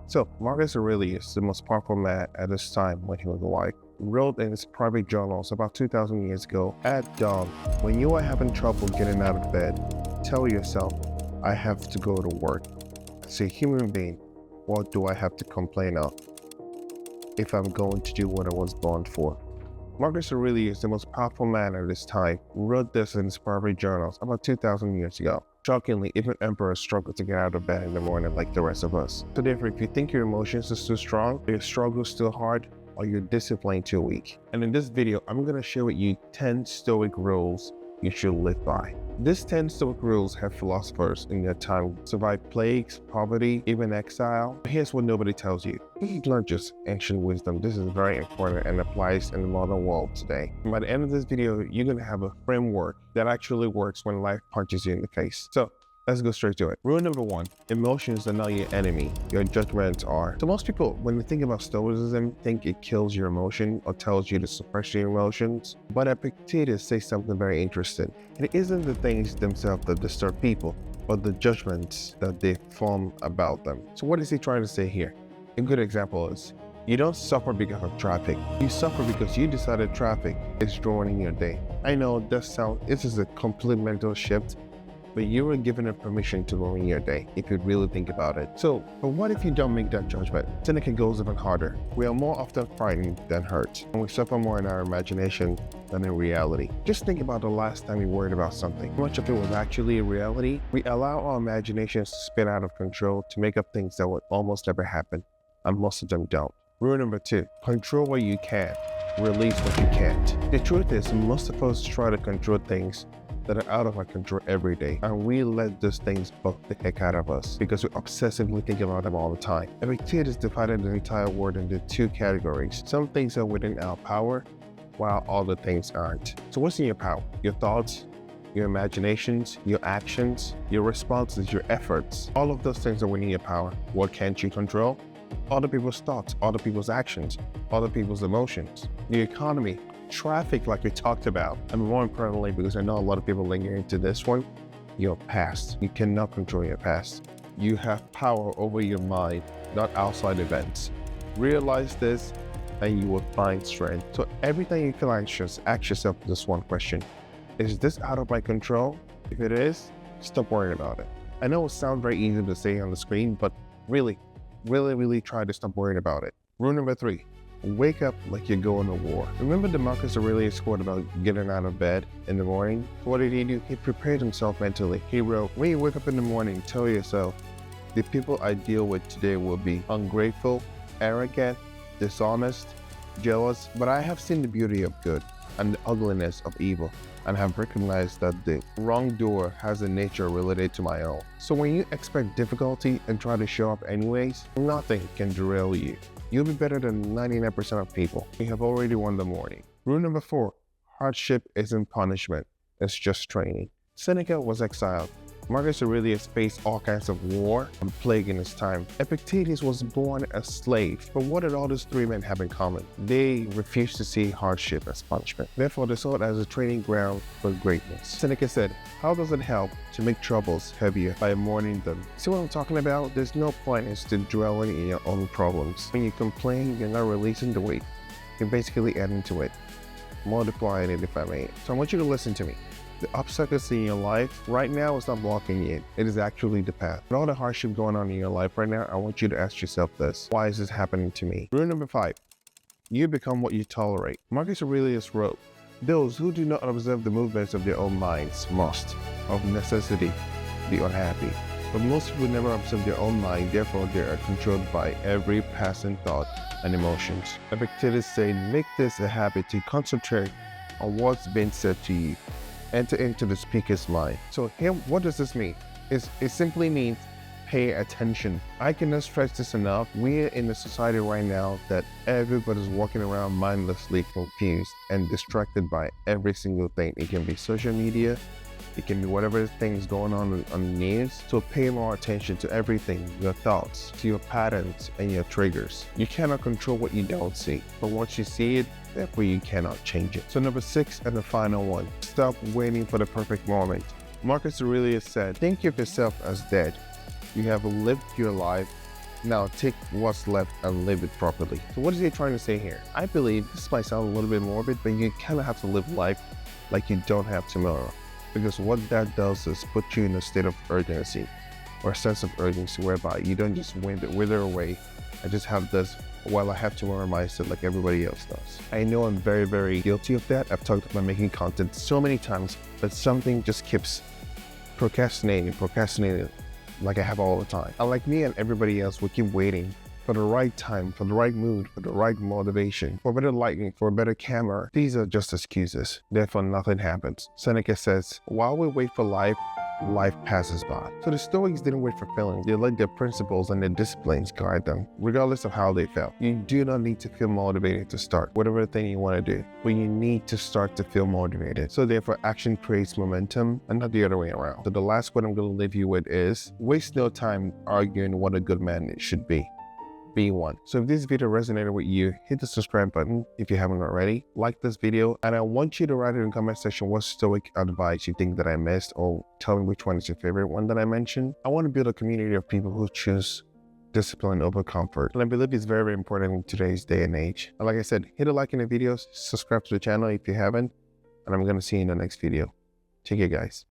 So, Marcus Aurelius, the most powerful man at this time when he was alive, wrote in his private journals about 2,000 years ago, "At dawn, when you are having trouble getting out of bed, tell yourself, I have to go to work. As a human being, what do I have to complain of if I'm going to do what I was born for?" Marcus Aurelius, the most powerful man at this time, wrote this in his private journals about 2,000 years ago. Shockingly, even emperors struggle to get out of bed in the morning like the rest of us. So therefore, if you think your emotions are too strong, your struggle is too hard, or your discipline too weak. And in this video, I'm going to share with you 10 stoic rules you should live by. These 10 stoic rules have philosophers in their time survived plagues, poverty, even exile. But here's what nobody tells you. This is not just ancient wisdom. This is very important and applies in the modern world today. And by the end of this video, you're going to have a framework that actually works when life punches you in the face. So let's go straight to it. Rule number 1, emotions are not your enemy, your judgments are. So most people, when they think about Stoicism, think it kills your emotion or tells you to suppress your emotions. But Epictetus says something very interesting. It isn't the things themselves that disturb people, but the judgments that they form about them. So what is he trying to say here? A good example is, you don't suffer because of traffic. You suffer because you decided traffic is ruining your day. I know this is a complete mental shift, but you were given a permission to ruin your day if you really think about it. So, but what if you don't make that judgment? Seneca goes even harder. We are more often frightened than hurt, and we suffer more in our imagination than in reality. Just think about the last time you worried about something. How much of it was actually a reality? We allow our imaginations to spin out of control to make up things that would almost never happen, and most of them don't. Rule number 2, control what you can, release what you can't. The truth is, most of us try to control things that are out of our control every day, and we let those things bug the heck out of us because we obsessively think about them all the time. Epictetus divided the entire world into 2 categories. Some things are within our power, while other things aren't. So what's in your power? Your thoughts, your imaginations, your actions, your responses, your efforts. All of those things are within your power. What can't you control? Other people's thoughts, other people's actions, other people's emotions. The economy, traffic like we talked about, and more importantly, because I know a lot of people linger into this one, your past. You cannot control your past. You have power over your mind, not outside events. Realize this and you will find strength. So every time you feel anxious, ask yourself this one question. Is this out of my control? If it is, stop worrying about it. I know it sounds very easy to say on the screen, but really try to stop worrying about it. Rule number 3, wake up like you're going to war. Remember the Marcus Aurelius quote about getting out of bed in the morning? What did he do? He prepared himself mentally. He wrote, when you wake up in the morning, tell yourself, the people I deal with today will be ungrateful, arrogant, dishonest, jealous, but I have seen the beauty of good and the ugliness of evil, and have recognized that the wrongdoer has a nature related to my own. So when you expect difficulty and try to show up anyways, nothing can derail you. You'll be better than 99% of people. You have already won the morning. Rule number 4, hardship isn't punishment, it's just training. Seneca was exiled. Marcus Aurelius faced all kinds of war and plague in his time. Epictetus was born a slave. But what did all these 3 men have in common? They refused to see hardship as punishment. Therefore, they saw it as a training ground for greatness. Seneca said, how does it help to make troubles heavier by mourning them? See what I'm talking about? There's no point in to dwelling in your own problems. When you complain, you're not releasing the weight. You're basically adding to it, multiplying it if I may. So I want you to listen to me. The obstacles in your life right now is not blocking you. It is actually the path. With all the hardship going on in your life right now, I want you to ask yourself this. Why is this happening to me? Rule number 5, you become what you tolerate. Marcus Aurelius wrote, those who do not observe the movements of their own minds must, of necessity, be unhappy. But most people never observe their own mind, therefore they are controlled by every passing thought and emotions. Epictetus said, make this a habit to concentrate on what's being said to you. Enter into the speaker's mind. So here, what does this mean? It simply means pay attention. I cannot stress this enough. We're in a society right now that everybody's walking around mindlessly confused and distracted by every single thing. It can be social media, it can be whatever thing's going on the news. So pay more attention to everything, your thoughts, to your patterns and your triggers. You cannot control what you don't see, but once you see it, therefore you cannot change it. So number 6 and the final one, stop waiting for the perfect moment. Marcus Aurelius said, think of yourself as dead. You have lived your life, Now take what's left and live it properly. So what is he trying to say here? I believe this might sound a little bit morbid, but you kind of have to live life like you don't have tomorrow. Because what that does is put you in a state of urgency, or a sense of urgency, whereby you don't just wither away. I just have this while I have tomorrow mindset like everybody else does. I know I'm very, very guilty of that. I've talked about making content so many times, but something just keeps procrastinating like I have all the time. And like me and everybody else, we keep waiting for the right time, for the right mood, for the right motivation, for better lighting, for a better camera. These are just excuses. Therefore, nothing happens. Seneca says, while we wait for life, life passes by. So the Stoics didn't wait for feelings. They let their principles and their disciplines guide them, regardless of how they felt. You do not need to feel motivated to start whatever thing you want to do, but you need to start to feel motivated. So therefore, action creates momentum and not the other way around. So the last quote I'm going to leave you with is, waste no time arguing what a good man should be. Be one. So if this video resonated with you, hit the subscribe button if you haven't already. Like this video, and I want you to write it in the comment section what stoic advice you think that I missed, or tell me which one is your favorite one that I mentioned. I want to build a community of people who choose discipline over comfort, and I believe it's very, very important in today's day and age. And like I said, hit a like in the videos, subscribe to the channel if you haven't, and I'm going to see you in the next video. Take care, guys.